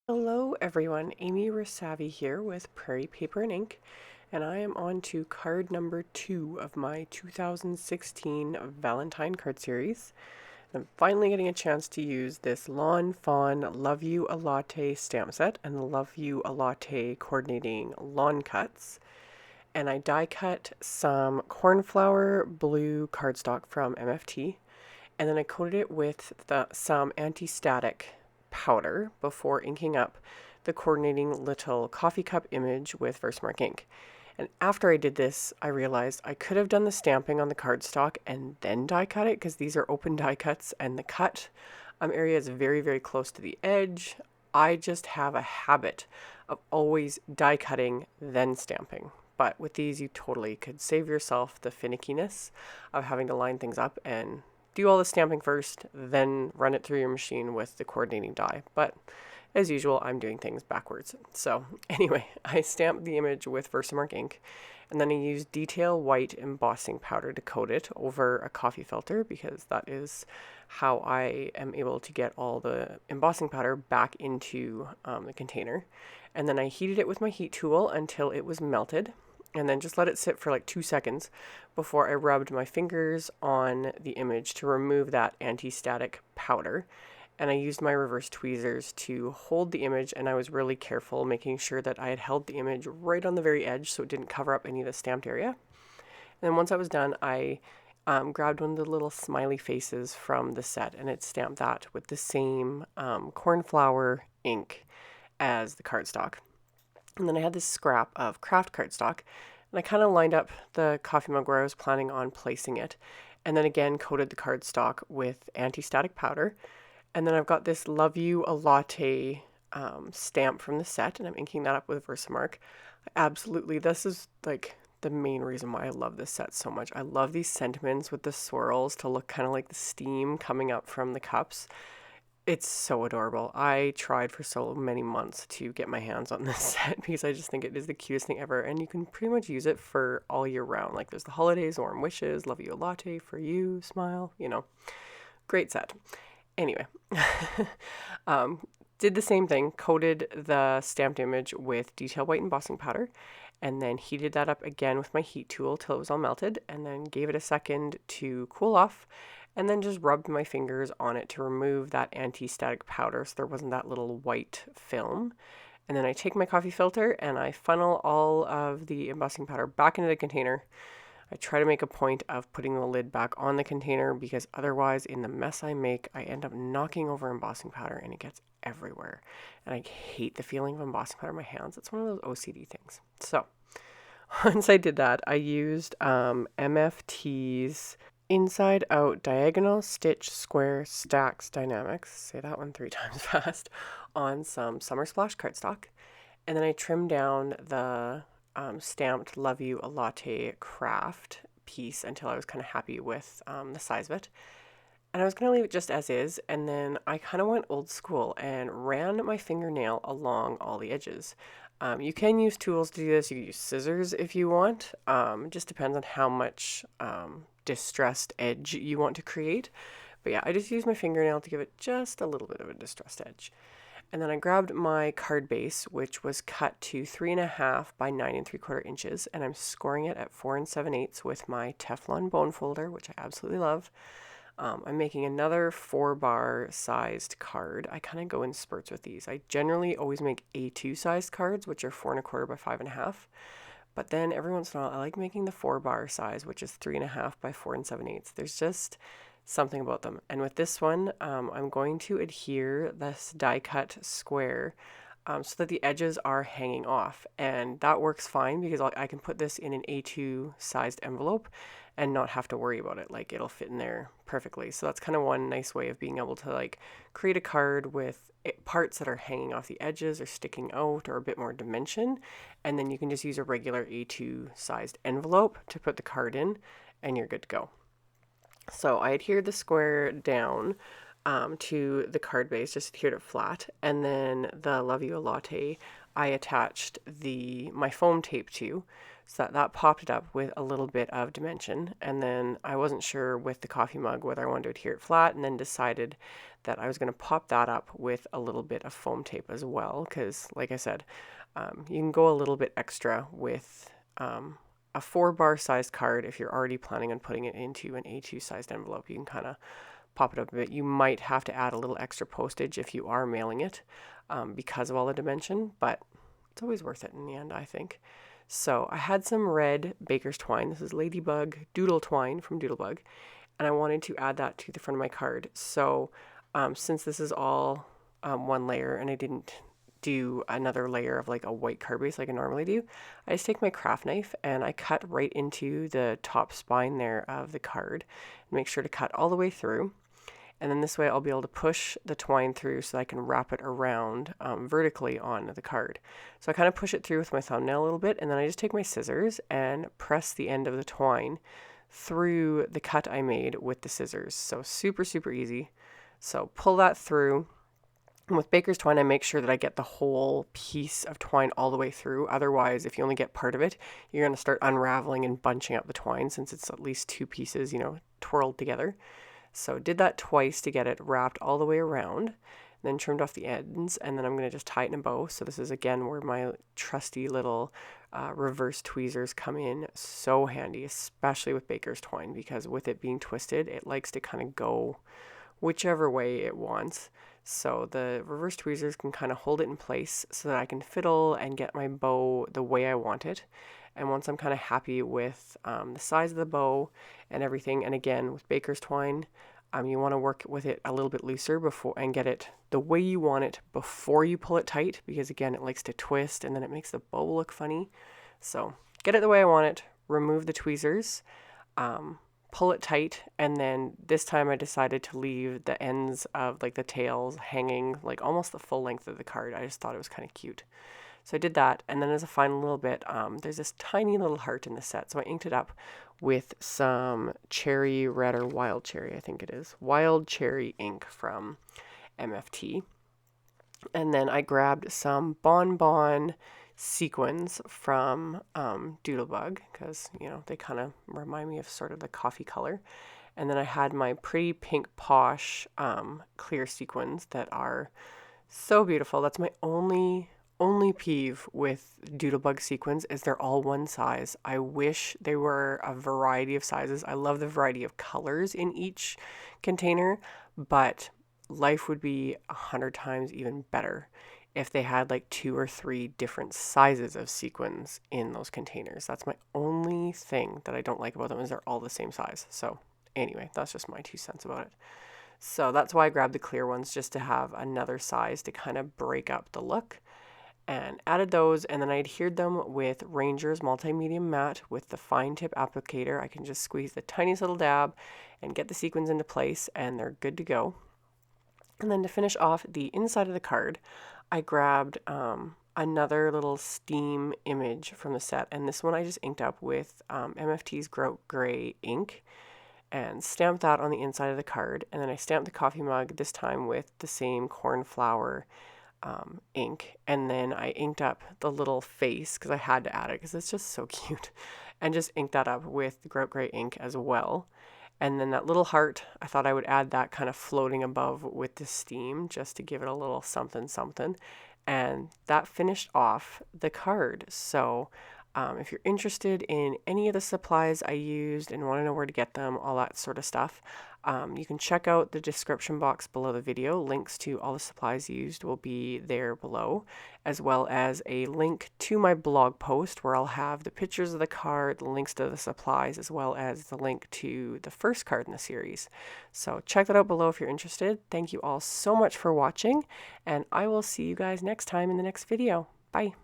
Hello everyone, AmyR's here with Prairie Paper and Ink, and I am on to card number 2 of my 2016 Valentine card series. I'm finally getting a chance to use this Lawn Fawn Love You a Latte stamp set and the Love You a Latte coordinating lawn cuts. And I die cut some cornflower blue cardstock from MFT, and then I coated it with some anti-static powder before inking up the coordinating little coffee cup image with Versamark ink. And after I did this, I realized I could have done the stamping on the cardstock and then die cut it, because these are open die cuts and the cut area is very, very close to the edge. I just have a habit of always die cutting, then stamping. But with these, you totally could save yourself the finickiness of having to line things up and do all the stamping first, then run it through your machine with the coordinating die. But as usual, I'm doing things backwards. So anyway, I stamped the image with Versamark ink, and then I used detail white embossing powder to coat it over a coffee filter, because that is how I am able to get all the embossing powder back into the container. And then I heated it with my heat tool until it was melted, and then just let it sit for like 2 seconds before I rubbed my fingers on the image to remove that anti-static powder. And I used my reverse tweezers to hold the image, and I was really careful making sure that I had held the image right on the very edge so it didn't cover up any of the stamped area. And then once I was done, I grabbed one of the little smiley faces from the set, and it stamped that with the same cornflower ink as the cardstock. And then I had this scrap of craft cardstock, and I kind of lined up the coffee mug where I was planning on placing it, and then again coated the cardstock with anti-static powder. And then I've got this Love You a Latte stamp from the set, and I'm inking that up with Versamark. Absolutely, this is like the main reason why I love this set so much. I love these sentiments with the swirls to look kind of like the steam coming up from the cups. It's so adorable. I tried for so many months to get my hands on this set because I just think it is the cutest thing ever, and you can pretty much use it for all year round. Like there's the holidays, warm wishes, love you a latte for you, smile, great set. Anyway, did the same thing, coated the stamped image with detail white embossing powder, and then heated that up again with my heat tool till it was all melted, and then gave it a second to cool off, and then just rubbed my fingers on it to remove that anti-static powder so there wasn't that little white film. And then I take my coffee filter and I funnel all of the embossing powder back into the container. I try to make a point of putting the lid back on the container, because otherwise, in the mess I make, I end up knocking over embossing powder and it gets everywhere. And I hate the feeling of embossing powder in my hands. It's one of those OCD things. So once I did that, I used MFT's Inside Out Diagonal Stitch Square Stacks Dynamics, say that one 3 times fast, on some Summer Splash cardstock. And then I trimmed down the stamped Love You a Latte craft piece until I was kind of happy with the size of it. And I was going to leave it just as is, and then I kind of went old school and ran my fingernail along all the edges. You can use tools to do this. You can use scissors if you want. It just depends on how much distressed edge you want to create. But yeah, I just used my fingernail to give it just a little bit of a distressed edge. And then I grabbed my card base, which was cut to 3.5 by 9 3/4 inches, and I'm scoring it at 4 7/8 with my Teflon bone folder, which I absolutely love. I'm making another 4-bar sized card. I kind of go in spurts with these. I generally always make A2 sized cards, which are 4 1/4 by 5.5. But then every once in a while, I like making the 4-bar size, which is 3.5 by 4 7/8. There's just something about them. And with this one, I'm going to adhere this die cut square so that the edges are hanging off. And that works fine because I can put this in an A2 sized envelope and not have to worry about it. Like it'll fit in there perfectly. So that's kind of one nice way of being able to like create a card with parts that are hanging off the edges or sticking out or a bit more dimension. And then you can just use a regular A2 sized envelope to put the card in and you're good to go. So I adhered the square down to the card base, just adhered it flat, and then the Love You a Latte I attached my foam tape to, so that popped it up with a little bit of dimension. And then I wasn't sure with the coffee mug whether I wanted to adhere it flat, and then decided that I was going to pop that up with a little bit of foam tape as well, because like I said, you can go a little bit extra with a 4-bar sized card. If you're already planning on putting it into an A2 sized envelope, you can kind of pop it up a bit. You might have to add a little extra postage if you are mailing it because of all the dimension, but it's always worth it in the end, I think. So I had some red baker's twine. This is Ladybug Doodle Twine from Doodlebug, and I wanted to add that to the front of my card. So since this is all one layer and I didn't do another layer of like a white card base like I normally do, I just take my craft knife and I cut right into the top spine there of the card. Make sure to cut all the way through. And then this way I'll be able to push the twine through so I can wrap it around vertically on the card. So I kind of push it through with my thumbnail a little bit, and then I just take my scissors and press the end of the twine through the cut I made with the scissors. So super, super easy. So pull that through. And with baker's twine, I make sure that I get the whole piece of twine all the way through. Otherwise, if you only get part of it, you're going to start unraveling and bunching up the twine, since it's at least 2 pieces, twirled together. So did that twice to get it wrapped all the way around, then trimmed off the ends, and then I'm going to just tie it in a bow. So this is again where my trusty little reverse tweezers come in so handy, especially with baker's twine, because with it being twisted, it likes to kind of go whichever way it wants. So the reverse tweezers can kind of hold it in place so that I can fiddle and get my bow the way I want it. And once I'm kind of happy with the size of the bow and everything, and again with baker's twine, you want to work with it a little bit looser before and get it the way you want it before you pull it tight, because again it likes to twist and then it makes the bow look funny. So get it the way I want it, remove the tweezers, pull it tight, and then this time I decided to leave the ends of like the tails hanging like almost the full length of the card. I just thought it was kind of cute. So I did that, and then as a final little bit, there's this tiny little heart in the set. So I inked it up with some cherry red, or wild cherry, I think it is. Wild cherry ink from MFT. And then I grabbed some bonbon sequins from Doodlebug, because, they kind of remind me of sort of the coffee color. And then I had my pretty pink posh clear sequins that are so beautiful. That's my only peeve with Doodlebug sequins, is they're all one size. I wish they were a variety of sizes. I love the variety of colors in each container, but life would be 100 times even better if they had like 2 or 3 different sizes of sequins in those containers. That's my only thing that I don't like about them, is they're all the same size. So anyway, that's just my 2 cents about it. So that's why I grabbed the clear ones, just to have another size to kind of break up the look. And added those, and then I adhered them with Ranger's Multi-Medium Matte with the fine tip applicator. I can just squeeze the tiniest little dab and get the sequins into place, and they're good to go. And then to finish off the inside of the card, I grabbed another little steam image from the set, and this one I just inked up with MFT's Grout Gray ink and stamped that on the inside of the card. And then I stamped the coffee mug, this time with the same cornflower ink, and then I inked up the little face because I had to add it because it's just so cute, and just inked that up with the Grout Gray ink as well. And then that little heart, I thought I would add that kind of floating above with the steam, just to give it a little something something, and that finished off the card. So if you're interested in any of the supplies I used and want to know where to get them, all that sort of stuff, you can check out the description box below the video. Links to all the supplies used will be there below, as well as a link to my blog post where I'll have the pictures of the card, the links to the supplies, as well as the link to the first card in the series. So check that out below if you're interested. Thank you all so much for watching, and I will see you guys next time in the next video. Bye.